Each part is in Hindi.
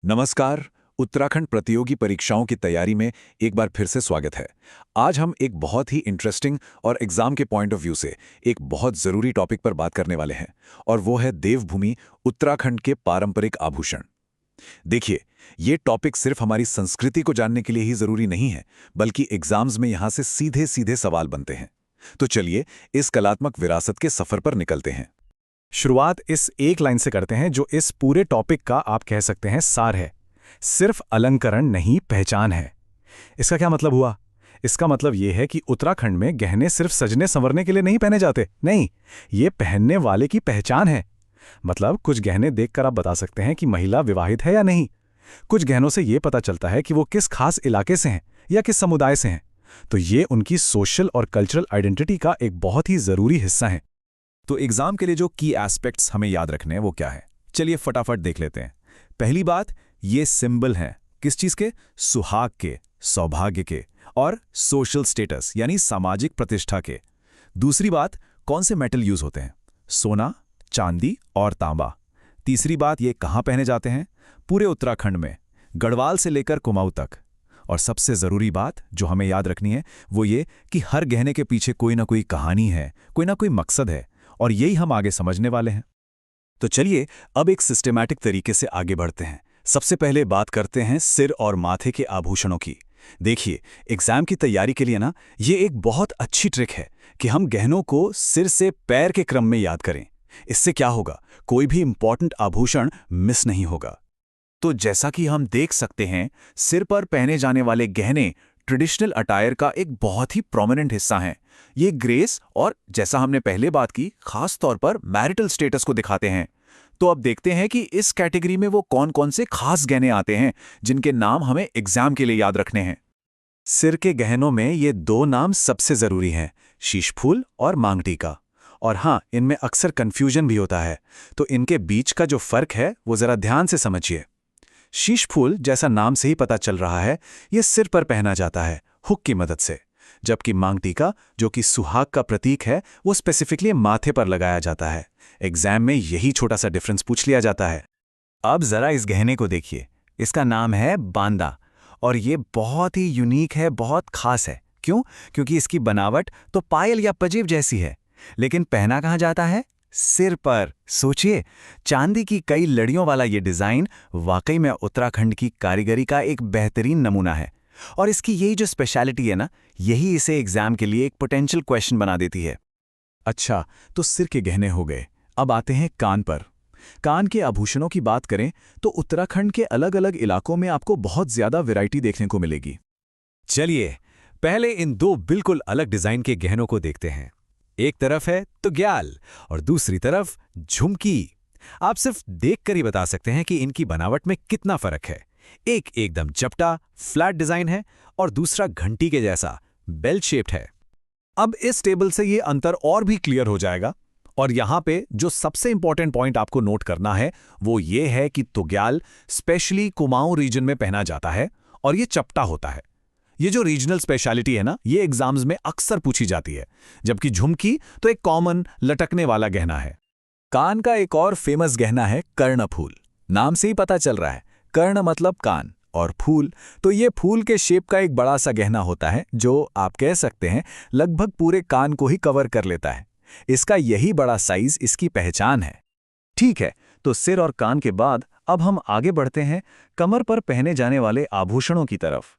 नमस्कार। उत्तराखंड प्रतियोगी परीक्षाओं की तैयारी में एक बार फिर से स्वागत है। आज हम एक बहुत ही इंटरेस्टिंग और एग्जाम के पॉइंट ऑफ व्यू से एक बहुत ज़रूरी टॉपिक पर बात करने वाले हैं, और वो है देवभूमि उत्तराखंड के पारंपरिक आभूषण। देखिए, ये टॉपिक सिर्फ हमारी संस्कृति को जानने के लिए ही ज़रूरी नहीं है, बल्कि एग्जाम्स में यहाँ से सीधे सीधे सवाल बनते हैं। तो चलिए इस कलात्मक विरासत के सफ़र पर निकलते हैं। शुरुआत इस एक लाइन से करते हैं जो इस पूरे टॉपिक का आप कह सकते हैं सार है। सिर्फ अलंकरण नहीं, पहचान है। इसका क्या मतलब हुआ? इसका मतलब यह है कि उत्तराखंड में गहने सिर्फ सजने संवरने के लिए नहीं पहने जाते। नहीं, ये पहनने वाले की पहचान है। मतलब कुछ गहने देखकर आप बता सकते हैं कि महिला विवाहित है या नहीं। कुछ गहनों से यह पता चलता है कि वो किस खास इलाके से हैं या किस समुदाय से हैं। तो ये उनकी सोशल और कल्चरल आइडेंटिटी का एक बहुत ही जरूरी हिस्सा है। तो एग्जाम के लिए जो की एस्पेक्ट्स हमें याद रखने हैं वो क्या है, चलिए फटाफट देख लेते हैं। पहली बात, ये सिंबल हैं किस चीज के? सुहाग के, सौभाग्य के और सोशल स्टेटस यानी सामाजिक प्रतिष्ठा के। दूसरी बात, कौन से मेटल यूज होते हैं? सोना, चांदी और तांबा। तीसरी बात, ये कहाँ पहने जाते हैं? पूरे उत्तराखंड में, गढ़वाल से लेकर कुमाऊं तक। और सबसे जरूरी बात जो हमें याद रखनी है वो ये कि हर गहने के पीछे कोई ना कोई कहानी है, कोई ना कोई मकसद है, और यही हम आगे समझने वाले हैं। तो चलिए अब एक सिस्टेमैटिक तरीके से आगे बढ़ते हैं। सबसे पहले बात करते हैं सिर और माथे के आभूषणों की। देखिए, एग्जाम की तैयारी के लिए ना ये एक बहुत अच्छी ट्रिक है कि हम गहनों को सिर से पैर के क्रम में याद करें। इससे क्या होगा, कोई भी इंपॉर्टेंट आभूषण मिस नहीं होगा। तो जैसा कि हम देख सकते हैं, सिर पर पहने जाने वाले गहने ट्रेडिशनल अटायर का एक बहुत ही प्रोमिनेंट हिस्सा हैं। ये ग्रेस और, जैसा हमने पहले बात की, खास तौर पर मैरिटल स्टेटस को दिखाते हैं। तो अब देखते हैं कि इस कैटेगरी में वो कौन-कौन से खास गहने आते हैं जिनके नाम हमें एग्जाम के लिए याद रखने हैं। सिर के गहनों में ये दो नाम सबसे जरूरी हैं, शीशफूल और मांगटीका। और हाँ, इनमें अक्सर कंफ्यूजन भी होता है, तो इनके बीच का जो फर्क है वो जरा ध्यान से समझिए। शीशफूल, जैसा नाम से ही पता चल रहा है, ये सिर पर पहना जाता है हुक की मदद से, जबकि मांगटीका, जो कि सुहाग का प्रतीक है, वो स्पेसिफिकली माथे पर लगाया जाता है। एग्जाम में यही छोटा सा डिफरेंस पूछ लिया जाता है। अब जरा इस गहने को देखिए, इसका नाम है बांदा, और ये बहुत ही यूनिक है, बहुत खास है। क्यों? क्योंकि इसकी बनावट तो पायल या पजेब जैसी है, लेकिन पहना कहाँ जाता है? सिर पर। सोचिए, चांदी की कई लड़ियों वाला ये डिजाइन वाकई में उत्तराखंड की कारीगरी का एक बेहतरीन नमूना है। और इसकी यही जो स्पेशलिटी है ना, यही इसे एग्जाम के लिए एक पोटेंशियल क्वेश्चन बना देती है। अच्छा, तो सिर के गहने हो गए। अब आते हैं कान पर। कान के आभूषणों की बात करें तो उत्तराखंड के अलग अलग इलाकों में आपको बहुत ज्यादा वैरायटी देखने को मिलेगी। चलिए पहले इन दो बिल्कुल अलग डिजाइन के गहनों को देखते हैं। एक तरफ है तुग्याल और दूसरी तरफ झुमकी। आप सिर्फ देखकर ही बता सकते हैं कि इनकी बनावट में कितना फर्क है। एक एकदम चपटा फ्लैट डिजाइन है और दूसरा घंटी के जैसा बेल शेप्ड है। अब इस टेबल से ये अंतर और भी क्लियर हो जाएगा। और यहाँ पे जो सबसे इंपॉर्टेंट पॉइंट आपको नोट करना है वो ये है कि तुग्याल स्पेशली कुमाऊं रीजन में पहना जाता है और ये चपटा होता है। ये जो रीजनल स्पेशलिटी है ना, ये एग्जाम्स में अक्सर पूछी जाती है। जबकि झुमकी तो एक कॉमन लटकने वाला गहना है। कान का एक और फेमस गहना है कर्णफूल। नाम से ही पता चल रहा है, कर्ण मतलब कान और फूल, तो ये फूल के शेप का एक बड़ा सा गहना होता है जो आप कह सकते हैं लगभग पूरे कान को ही कवर कर लेता है। इसका यही बड़ा साइज इसकी पहचान है। ठीक है, तो सिर और कान के बाद अब हम आगे बढ़ते हैं कमर पर पहने जाने वाले आभूषणों की तरफ।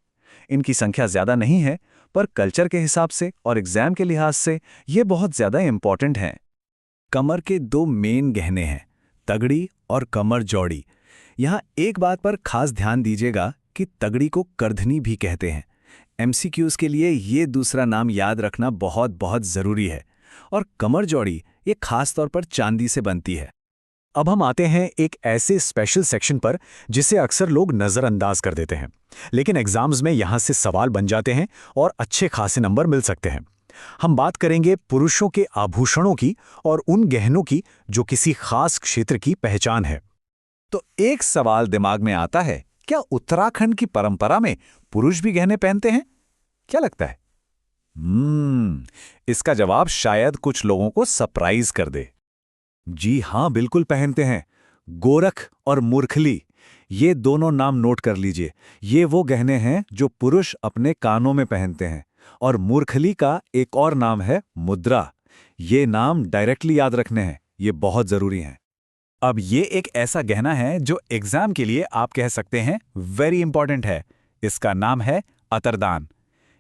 इनकी संख्या ज्यादा नहीं है, पर कल्चर के हिसाब से और एग्जाम के लिहाज से ये बहुत ज्यादा इंपॉर्टेंट हैं। कमर के दो मेन गहने हैं, तगड़ी और कमर जौड़ी। यहाँ एक बात पर खास ध्यान दीजिएगा कि तगड़ी को करधनी भी कहते हैं। एमसीक्यूज के लिए ये दूसरा नाम याद रखना बहुत बहुत जरूरी है। और कमर जौड़ी ये खास तौर पर चांदी से बनती है। अब हम आते हैं एक ऐसे स्पेशल सेक्शन पर जिसे अक्सर लोग नजरअंदाज कर देते हैं, लेकिन एग्जाम्स में यहां से सवाल बन जाते हैं और अच्छे खासे नंबर मिल सकते हैं। हम बात करेंगे पुरुषों के आभूषणों की और उन गहनों की जो किसी खास क्षेत्र की पहचान है। तो एक सवाल दिमाग में आता है, क्या उत्तराखंड की परंपरा में पुरुष भी गहने पहनते हैं? क्या लगता है? इसका जवाब शायद कुछ लोगों को सरप्राइज कर दे। जी हां, बिल्कुल पहनते हैं। गोरख और मुरखली, ये दोनों नाम नोट कर लीजिए। ये वो गहने हैं जो पुरुष अपने कानों में पहनते हैं। और मूर्खली का एक और नाम है मुद्रा। ये नाम डायरेक्टली याद रखने हैं, ये बहुत जरूरी हैं। अब ये एक ऐसा गहना है जो एग्जाम के लिए आप कह सकते हैं वेरी इंपॉर्टेंट है। इसका नाम है अतरदान।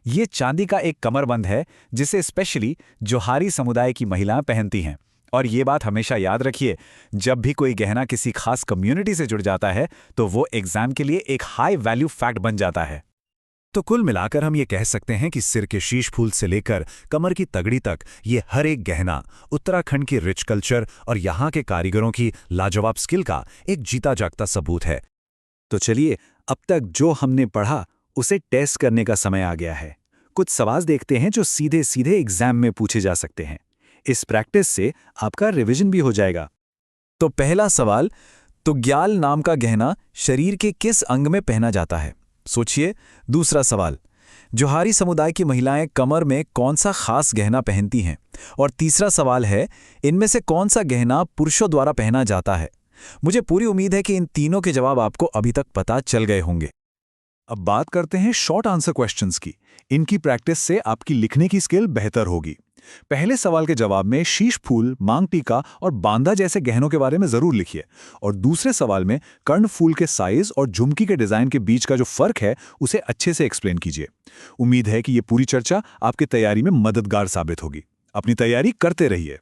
ये चांदी का एक कमरबंद है जिसे स्पेशली जोहारी समुदाय की महिलाएं पहनती हैं। और ये बात हमेशा याद रखिए, जब भी कोई गहना किसी खास कम्युनिटी से जुड़ जाता है तो वो एग्जाम के लिए एक हाई वैल्यू फैक्ट बन जाता है। तो कुल मिलाकर हम ये कह सकते हैं कि सिर के शीश फूल से लेकर कमर की तगड़ी तक ये हर एक गहना उत्तराखंड के रिच कल्चर और यहाँ के कारीगरों की लाजवाब स्किल का एक जीता जागता सबूत है। तो चलिए, अब तक जो हमने पढ़ा उसे टेस्ट करने का समय आ गया है। कुछ सवाल देखते हैं जो सीधे सीधे एग्जाम में पूछे जा सकते हैं। इस प्रैक्टिस से आपका रिवीजन भी हो जाएगा। तो पहला सवाल, तुग्याल नाम का गहना शरीर के किस अंग में पहना जाता है? सोचिए। दूसरा सवाल, जोहारी समुदाय की महिलाएं कमर में कौन सा खास गहना पहनती हैं? और तीसरा सवाल है, इनमें से कौन सा गहना पुरुषों द्वारा पहना जाता है? मुझे पूरी उम्मीद है कि इन तीनों के जवाब आपको अभी तक पता चल गए होंगे। अब बात करते हैं शॉर्ट आंसर क्वेश्चंस की। इनकी प्रैक्टिस से आपकी लिखने की स्किल बेहतर होगी। पहले सवाल के जवाब में शीश फूल, मांग टीका और बांदा जैसे गहनों के बारे में जरूर लिखिए। और दूसरे सवाल में कर्ण फूल के साइज और झुमकी के डिजाइन के बीच का जो फर्क है उसे अच्छे से एक्सप्लेन कीजिए। उम्मीद है कि ये पूरी चर्चा आपकी तैयारी में मददगार साबित होगी। अपनी तैयारी करते रहिए।